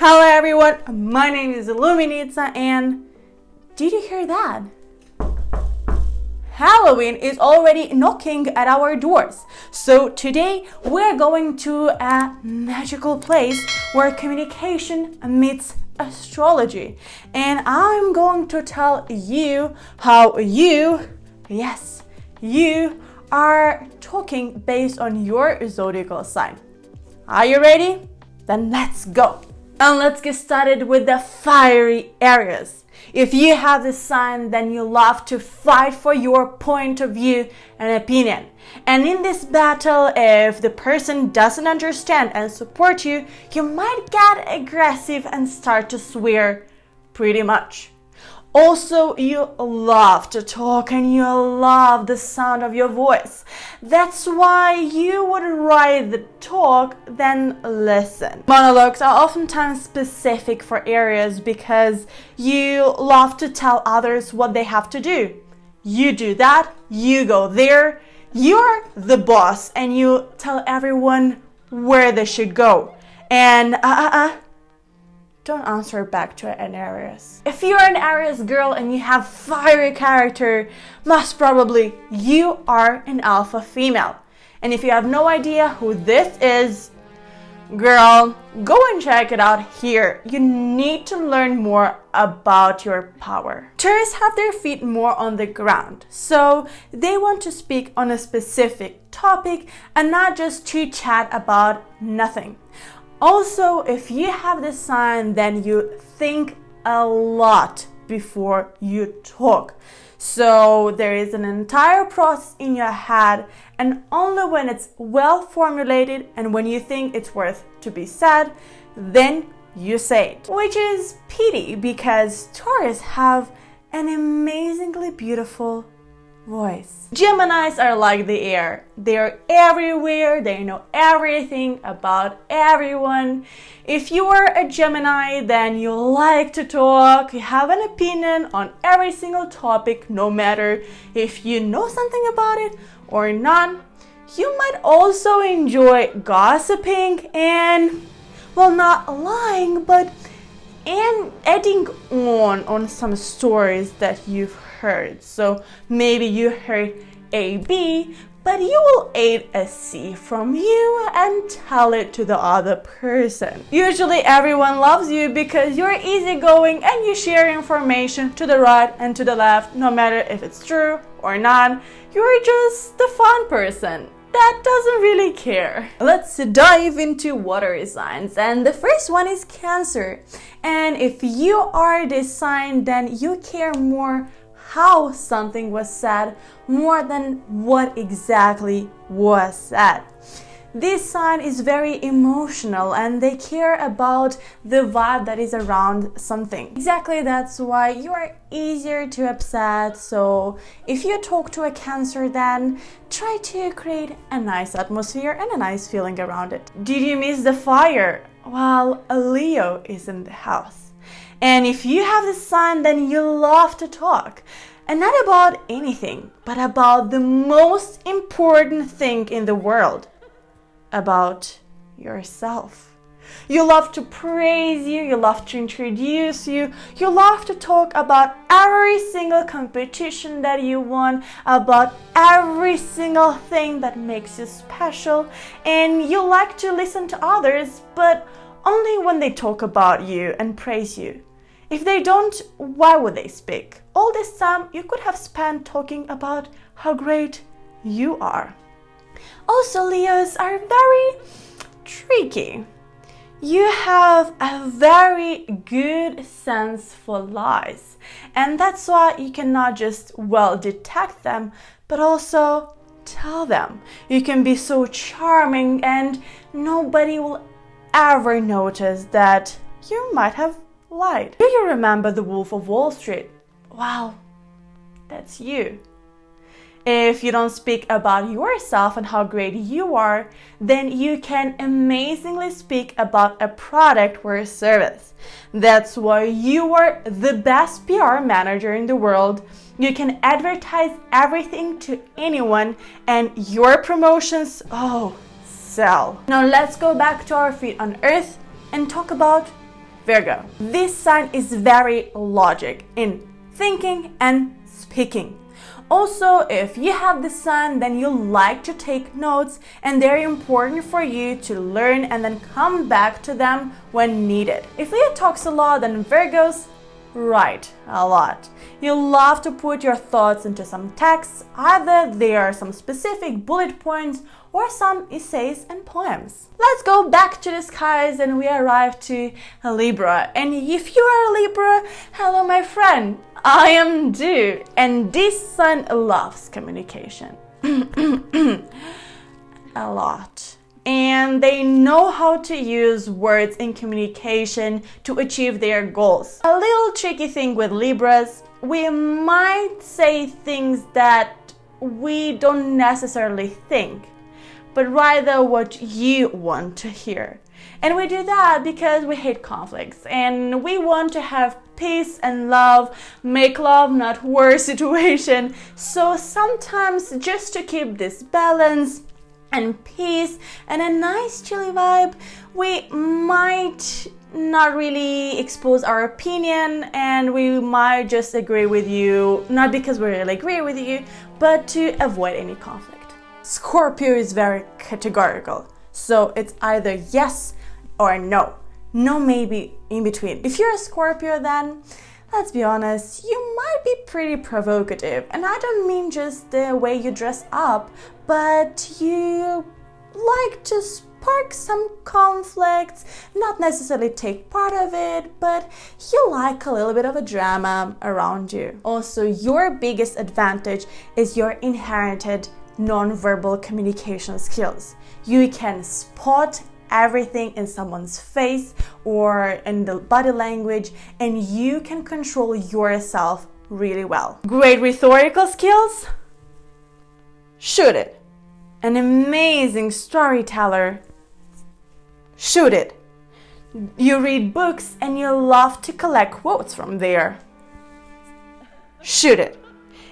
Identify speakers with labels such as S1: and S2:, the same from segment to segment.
S1: Hello everyone, my name is Luminita, and did you hear that? Halloween is already knocking at our doors. So today we're going to a magical place where communication meets astrology. And I'm going to tell you how you are talking based on your zodiacal sign. Are you ready? Then let's go. And let's get started with the fiery Aries. If you have this sign, then you love to fight for your point of view and opinion. And in this battle, if the person doesn't understand and support you, you might get aggressive and start to swear pretty much. Also, you love to talk and you love the sound of your voice. That's why you would rather talk than listen. Monologues are oftentimes specific for Aries because you love to tell others what they have to do. You do that, you go there, you're the boss and you tell everyone where they should go. And don't answer back to an Aries. If you're an Aries girl and you have fiery character, most probably you are an alpha female. And if you have no idea who this is, girl, go and check it out here. You need to learn more about your power. Taurus have their feet more on the ground, so they want to speak on a specific topic and not just chit chat about nothing. Also, if you have this sign, then you think a lot before you talk. So there is an entire process in your head, and only when it's well formulated and when you think it's worth to be said, then you say it. Which is pity because Taurus have an amazingly beautiful voice. Geminis are like the air. They're everywhere. They know everything about everyone. If you are a Gemini, then you like to talk. You have an opinion on every single topic, no matter if you know something about it or not. You might also enjoy gossiping and, well, not lying, but and adding on some stories that you've heard. So maybe you heard A, B, but you will add a C from you and tell it to the other person. Usually everyone loves you because you're easygoing and you share information to the right and to the left, no matter if it's true or not. You're just the fun person that doesn't really care. Let's dive into water signs, and the first one is Cancer. And if you are this sign, then you care more how something was said more than what exactly was said. This sign is very emotional and they care about the vibe that is around something. Exactly, that's why you are easier to upset. So if you talk to a Cancer, then try to create a nice atmosphere and a nice feeling around it. Did you miss the fire? Well, a Leo is in the house. And if you have this sign, then you love to talk. And not about anything, but about the most important thing in the world. About yourself. You love to praise you love to introduce you love to talk about every single competition that you won, about every single thing that makes you special, and you like to listen to others, but only when they talk about you and praise you. If they don't, why would they speak? All this time you could have spent talking about how great you are. Also, Leos are very tricky. You have a very good sense for lies, and that's why you cannot just detect them, but also tell them. You can be so charming and nobody will ever notice that you might have lied. Do you remember the Wolf of Wall Street? Well, that's you. If you don't speak about yourself and how great you are, then you can amazingly speak about a product or a service. That's why you are the best PR manager in the world. You can advertise everything to anyone, and your promotions, sell. Now let's go back to our feet on Earth and talk about Virgo. This sign is very logic in thinking and speaking. Also, if you have this sign, then you like to take notes, and they're important for you to learn and then come back to them when needed. If Leo talks a lot, then Virgos write a lot. You love to put your thoughts into some texts, either they are some specific bullet points or some essays and poems. Let's go back to the skies and we arrive to Libra. And if you are a Libra, hello my friend, I am too. And this sign loves communication. A lot. And they know how to use words in communication to achieve their goals. A little tricky thing with Libras, we might say things that we don't necessarily think, but rather what you want to hear. And we do that because we hate conflicts and we want to have peace and love, make love not war situation. So sometimes just to keep this balance and peace and a nice chilly vibe, we might not really expose our opinion and we might just agree with you, not because we really agree with you, but to avoid any conflict. Scorpio is very categorical, so it's either yes or no. No maybe in between. If you're a Scorpio, then let's be honest, you might be pretty provocative, and I don't mean just the way you dress up, but you like to spark some conflicts, not necessarily take part of it, but you like a little bit of a drama around you. Also, your biggest advantage is your inherited non-verbal communication skills. You can spot everything in someone's face or in the body language, and you can control yourself really well. Great rhetorical skills? Shoot it. An amazing storyteller? Shoot it. You read books and you love to collect quotes from there? Shoot it.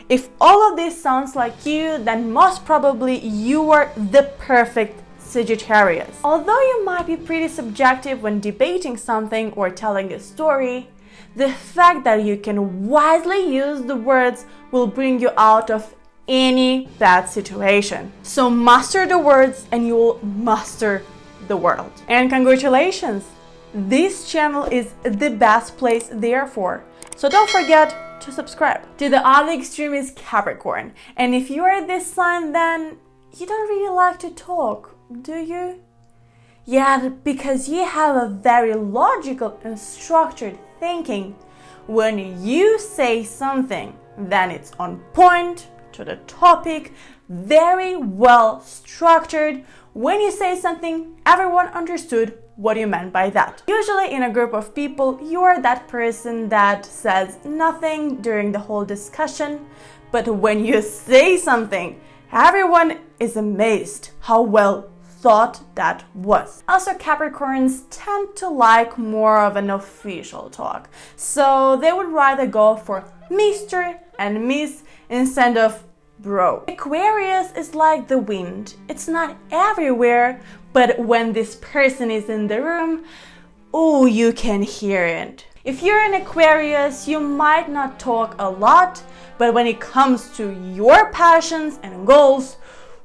S1: If all of this sounds like you, then most probably you are the perfect Sagittarius. Although you might be pretty subjective when debating something or telling a story, the fact that you can wisely use the words will bring you out of any bad situation. So master the words and you will master the world. And congratulations! This channel is the best place therefore. So don't forget to subscribe. To the other extreme is Capricorn. And if you are this sign, then you don't really like to talk, do you? Yeah, because you have a very logical and structured thinking. When you say something, then it's on point, to the topic, very well structured. When you say something, everyone understood what you meant by that. Usually in a group of people, you're that person that says nothing during the whole discussion, but when you say something, everyone is amazed how well thought that was. Also, Capricorns tend to like more of an official talk, so they would rather go for Mr. and Miss instead of bro. Aquarius is like the wind. It's not everywhere, but when this person is in the room, oh, you can hear it. If you're an Aquarius, you might not talk a lot, but when it comes to your passions and goals,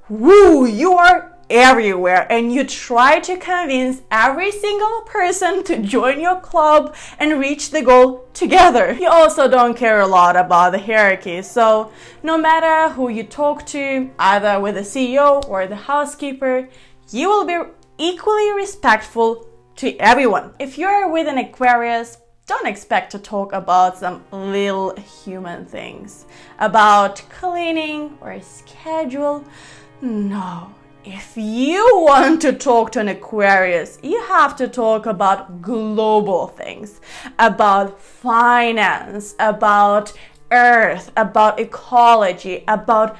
S1: woo, you are everywhere and you try to convince every single person to join your club and reach the goal together. You also don't care a lot about the hierarchy, so no matter who you talk to, either with the CEO or the housekeeper, you will be equally respectful to everyone. If you're with an Aquarius, don't expect to talk about some little human things, about cleaning or schedule. No. If you want to talk to an Aquarius, you have to talk about global things, about finance, about Earth, about ecology, about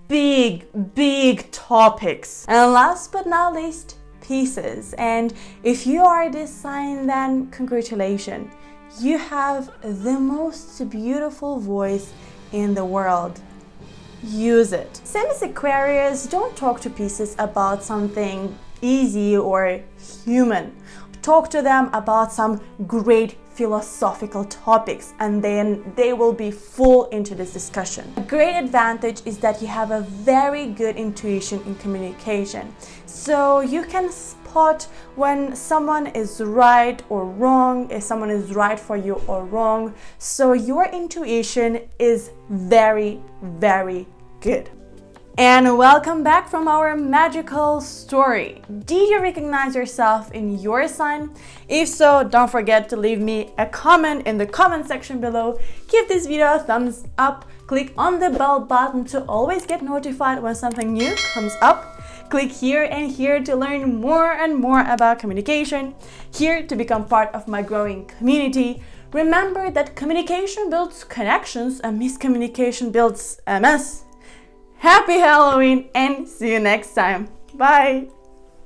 S1: big topics. And last but not least, Pisces. And if you are this sign, then congratulations. You have the most beautiful voice in the world. Use it. Same as Aquarius, don't talk to Pisces about something easy or human. talk to them about some great philosophical topics, and then they will be full into this discussion. A great advantage is that you have a very good intuition in communication. So you can spot when someone is right or wrong, if someone is right for you or wrong. So your intuition is very, very good. And welcome back from our magical story. Did you recognize yourself in your sign? If so, don't forget to leave me a comment in the comment section below. Give this video a thumbs up. Click on the bell button to always get notified when something new comes up. Click here and here to learn more and more about communication. Here to become part of my growing community. Remember that communication builds connections and miscommunication builds a mess. Happy Halloween and see you next time. Bye!